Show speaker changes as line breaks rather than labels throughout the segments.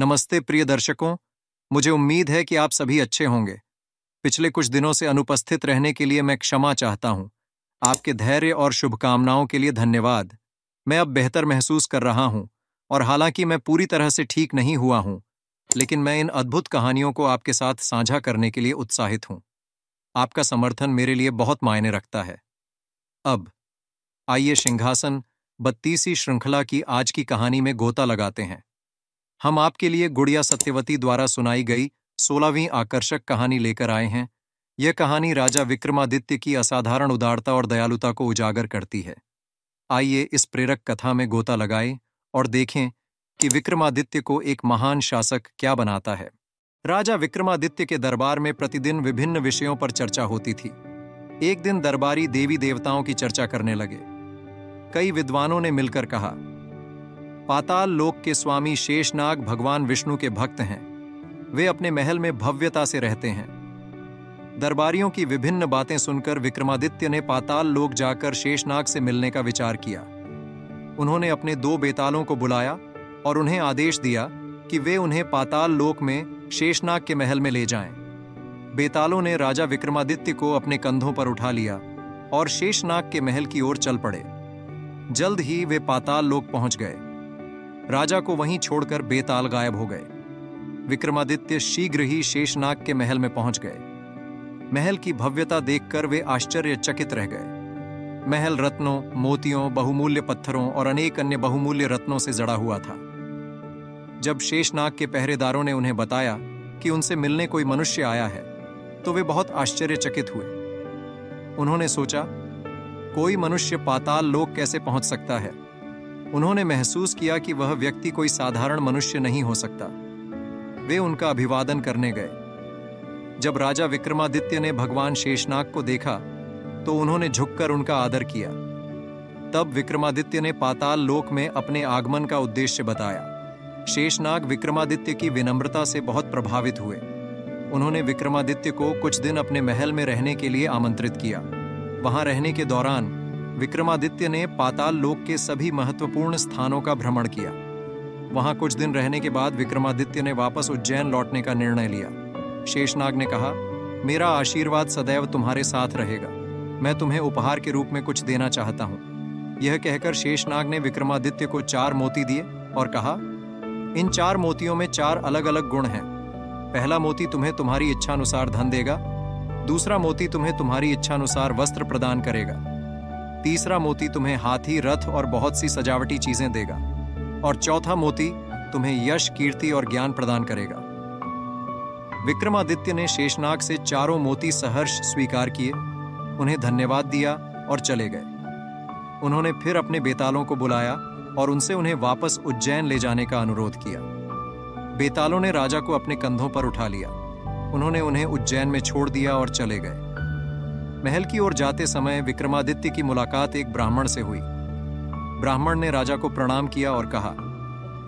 नमस्ते प्रिय दर्शकों, मुझे उम्मीद है कि आप सभी अच्छे होंगे। पिछले कुछ दिनों से अनुपस्थित रहने के लिए मैं क्षमा चाहता हूं। आपके धैर्य और शुभकामनाओं के लिए धन्यवाद। मैं अब बेहतर महसूस कर रहा हूं और हालांकि मैं पूरी तरह से ठीक नहीं हुआ हूं, लेकिन मैं इन अद्भुत कहानियों को आपके साथ साझा करने के लिए उत्साहित हूं। आपका समर्थन मेरे लिए बहुत मायने रखता है। अब आइए सिंहासन 32वीं श्रृंखला की आज की कहानी में गोता लगाते हैं। हम आपके लिए गुड़िया सत्यवती द्वारा सुनाई गई 16वीं आकर्षक कहानी लेकर आए हैं। यह कहानी राजा विक्रमादित्य की असाधारण उदारता और दयालुता को उजागर करती है। आइए इस प्रेरक कथा में गोता लगाएं और देखें कि विक्रमादित्य को एक महान शासक क्या बनाता है। राजा विक्रमादित्य के दरबार में प्रतिदिन विभिन्न विषयों पर चर्चा होती थी। एक दिन दरबारी देवी देवताओं की चर्चा करने लगे। कई विद्वानों ने मिलकर कहा, पाताल लोक के स्वामी शेषनाग भगवान विष्णु के भक्त हैं। वे अपने महल में भव्यता से रहते हैं। दरबारियों की विभिन्न बातें सुनकर विक्रमादित्य ने पाताल लोक जाकर शेषनाग से मिलने का विचार किया। उन्होंने अपने 2 बेतालों को बुलाया और उन्हें आदेश दिया कि वे उन्हें पाताल लोक में शेषनाग के महल में ले जाएं। बेतालों ने राजा विक्रमादित्य को अपने कंधों पर उठा लिया और शेषनाग के महल की ओर चल पड़े। जल्द ही वे पाताल लोक पहुंच गए। राजा को वहीं छोड़कर बेताल गायब हो गए। विक्रमादित्य शीघ्र ही शेषनाग के महल में पहुंच गए। महल की भव्यता देखकर वे आश्चर्यचकित रह गए। महल रत्नों, मोतियों, बहुमूल्य पत्थरों और अनेक अन्य बहुमूल्य रत्नों से जड़ा हुआ था। जब शेषनाग के पहरेदारों ने उन्हें बताया कि उनसे मिलने कोई मनुष्य आया है, तो वे बहुत आश्चर्यचकित हुए। उन्होंने सोचा, कोई मनुष्य पाताल लोक कैसे पहुंच सकता है? उन्होंने महसूस किया कि वह व्यक्ति कोई साधारण मनुष्य नहीं हो सकता। वे उनका अभिवादन करने गए। जब राजा विक्रमादित्य ने भगवान शेषनाग को देखा, तो उन्होंने झुककर उनका आदर किया। तब विक्रमादित्य ने पाताल लोक में अपने आगमन का उद्देश्य बताया। शेषनाग विक्रमादित्य की विनम्रता से बहुत प्रभावित हुए। उन्होंने विक्रमादित्य को कुछ दिन अपने महल में रहने के लिए आमंत्रित किया। वहां रहने के दौरान विक्रमादित्य ने पाताल लोक के सभी महत्वपूर्ण स्थानों का भ्रमण किया। वहां कुछ दिन रहने के बाद विक्रमादित्य ने वापस उज्जैन लौटने का निर्णय लिया। शेषनाग ने कहा, मेरा आशीर्वाद सदैव तुम्हारे साथ रहेगा। मैं तुम्हें उपहार के रूप में कुछ देना चाहता हूं। यह कहकर शेषनाग ने विक्रमादित्य को 4 मोती दिए और कहा, इन 4 मोतियों में 4 अलग अलग गुण हैं। पहला मोती तुम्हें तुम्हारी इच्छानुसार धन देगा। दूसरा मोती तुम्हें तुम्हारी इच्छानुसार वस्त्र प्रदान करेगा। तीसरा मोती तुम्हें हाथी, रथ और बहुत सी सजावटी चीजें देगा। और चौथा मोती तुम्हें यश, कीर्ति और ज्ञान प्रदान करेगा। विक्रमादित्य ने शेषनाग से 4 मोती सहर्ष स्वीकार किए, उन्हें धन्यवाद दिया और चले गए। उन्होंने फिर अपने बेतालों को बुलाया और उनसे उन्हें वापस उज्जैन ले जाने का अनुरोध किया। बेतालों ने राजा को अपने कंधों पर उठा लिया। उन्होंने उन्हें उज्जैन में छोड़ दिया और चले गए। महल की ओर जाते समय विक्रमादित्य की मुलाकात एक ब्राह्मण से हुई। ब्राह्मण ने राजा को प्रणाम किया और कहा,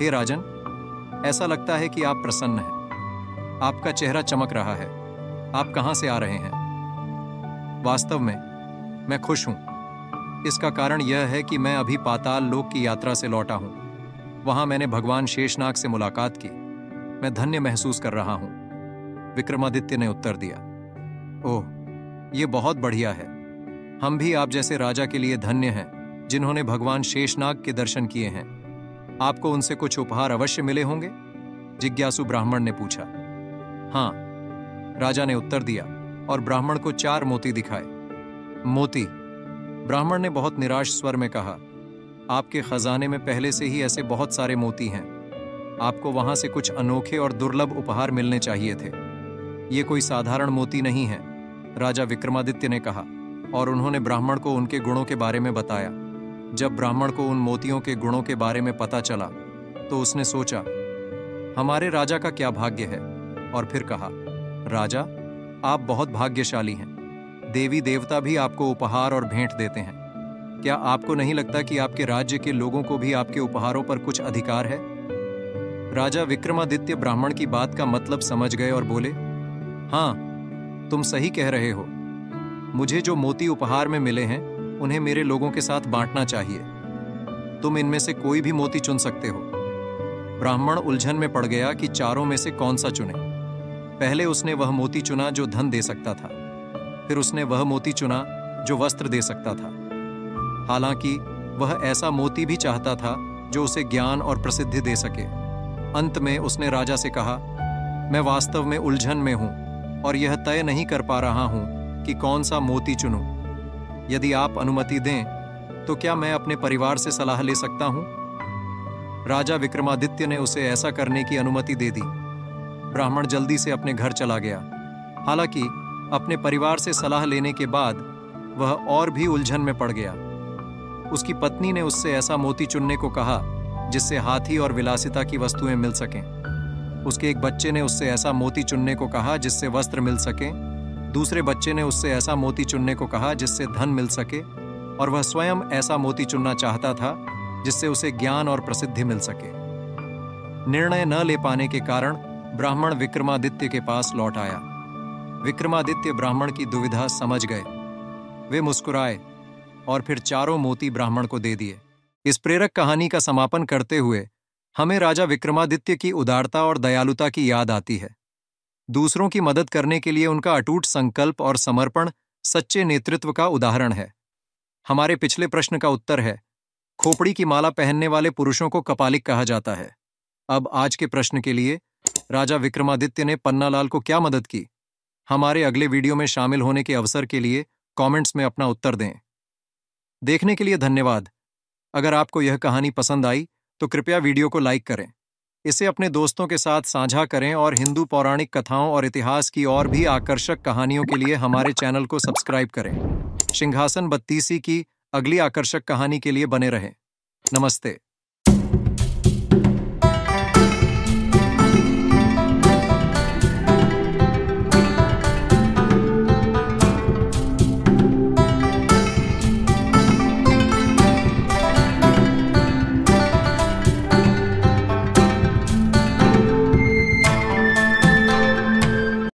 हे राजन, ऐसा लगता है कि आप प्रसन्न हैं। आपका चेहरा चमक रहा है। आप कहां से आ रहे हैं? वास्तव में मैं खुश हूं। इसका कारण यह है कि मैं अभी पाताल लोक की यात्रा से लौटा हूं। वहां मैंने भगवान शेषनाग से मुलाकात की। मैं धन्य महसूस कर रहा हूं। विक्रमादित्य ने उत्तर दिया, ओह, ये बहुत बढ़िया है। हम भी आप जैसे राजा के लिए धन्य हैं, जिन्होंने भगवान शेषनाग के दर्शन किए हैं। आपको उनसे कुछ उपहार अवश्य मिले होंगे? जिज्ञासु ब्राह्मण ने पूछा। हाँ, राजा ने उत्तर दिया और ब्राह्मण को 4 मोती दिखाए। मोती? ब्राह्मण ने बहुत निराश स्वर में कहा, आपके खजाने में पहले से ही ऐसे बहुत सारे मोती हैं। आपको वहां से कुछ अनोखे और दुर्लभ उपहार मिलने चाहिए थे। ये कोई साधारण मोती नहीं है, राजा विक्रमादित्य ने कहा, और उन्होंने ब्राह्मण को उनके गुणों के बारे में बताया। जब ब्राह्मण को उन मोतियों के गुणों के बारे में पता चला, तो उसने सोचा, हमारे राजा का क्या भाग्य है, और फिर कहा, राजा, आप बहुत भाग्यशाली हैं। देवी देवता भी आपको उपहार और भेंट देते हैं। क्या आपको नहीं लगता कि आपके राज्य के लोगों को भी आपके उपहारों पर कुछ अधिकार है? राजा विक्रमादित्य ब्राह्मण की बात का मतलब समझ गए और बोले, हाँ, तुम सही कह रहे हो। मुझे जो मोती उपहार में मिले हैं, उन्हें मेरे लोगों के साथ बांटना चाहिए। तुम इनमें से कोई भी मोती चुन सकते हो। ब्राह्मण उलझन में पड़ गया कि चारों में से कौन सा चुने। पहले उसने वह मोती चुना जो धन दे सकता था, फिर उसने वह मोती चुना जो वस्त्र दे सकता था। हालांकि वह ऐसा मोती भी चाहता था जो उसे ज्ञान और प्रसिद्धि दे सके। अंत में उसने राजा से कहा, मैं वास्तव में उलझन में हूं और यह तय नहीं कर पा रहा हूं कि कौन सा मोती चुनूं। यदि आप अनुमति दें तो क्या मैं अपने परिवार से सलाह ले सकता हूं? राजा विक्रमादित्य ने उसे ऐसा करने की अनुमति दे दी। ब्राह्मण जल्दी से अपने घर चला गया। हालांकि अपने परिवार से सलाह लेने के बाद वह और भी उलझन में पड़ गया। उसकी पत्नी ने उससे ऐसा मोती चुनने को कहा जिससे हाथी और विलासिता की वस्तुएं मिल सकें। उसके एक बच्चे ने उससे ऐसा मोती चुनने को कहा जिससे वस्त्र मिल सके। दूसरे बच्चे ने उससे ऐसा मोती चुनने को कहा जिससे धन मिल सके, और वह स्वयं ऐसा मोती चुनना चाहता था जिससे उसे ज्ञान और प्रसिद्धि मिल सके। निर्णय न ले पाने के कारण ब्राह्मण विक्रमादित्य के पास लौट आया। विक्रमादित्य ब्राह्मण की दुविधा समझ गए। वे मुस्कुराए और फिर चारों मोती ब्राह्मण को दे दिए। इस प्रेरक कहानी का समापन करते हुए हमें राजा विक्रमादित्य की उदारता और दयालुता की याद आती है। दूसरों की मदद करने के लिए उनका अटूट संकल्प और समर्पण सच्चे नेतृत्व का उदाहरण है। हमारे पिछले प्रश्न का उत्तर है, खोपड़ी की माला पहनने वाले पुरुषों को कपालिक कहा जाता है। अब आज के प्रश्न के लिए राजा विक्रमादित्य ने पन्नालाल को क्या मदद की? हमारे अगले वीडियो में शामिल होने के अवसर के लिए कमेंट्स में अपना उत्तर दें। देखने के लिए धन्यवाद। अगर आपको यह कहानी पसंद आई तो कृपया वीडियो को लाइक करें, इसे अपने दोस्तों के साथ साझा करें और हिंदू पौराणिक कथाओं और इतिहास की और भी आकर्षक कहानियों के लिए हमारे चैनल को सब्सक्राइब करें। सिंहासन बत्तीसी की अगली आकर्षक कहानी के लिए बने रहें। नमस्ते।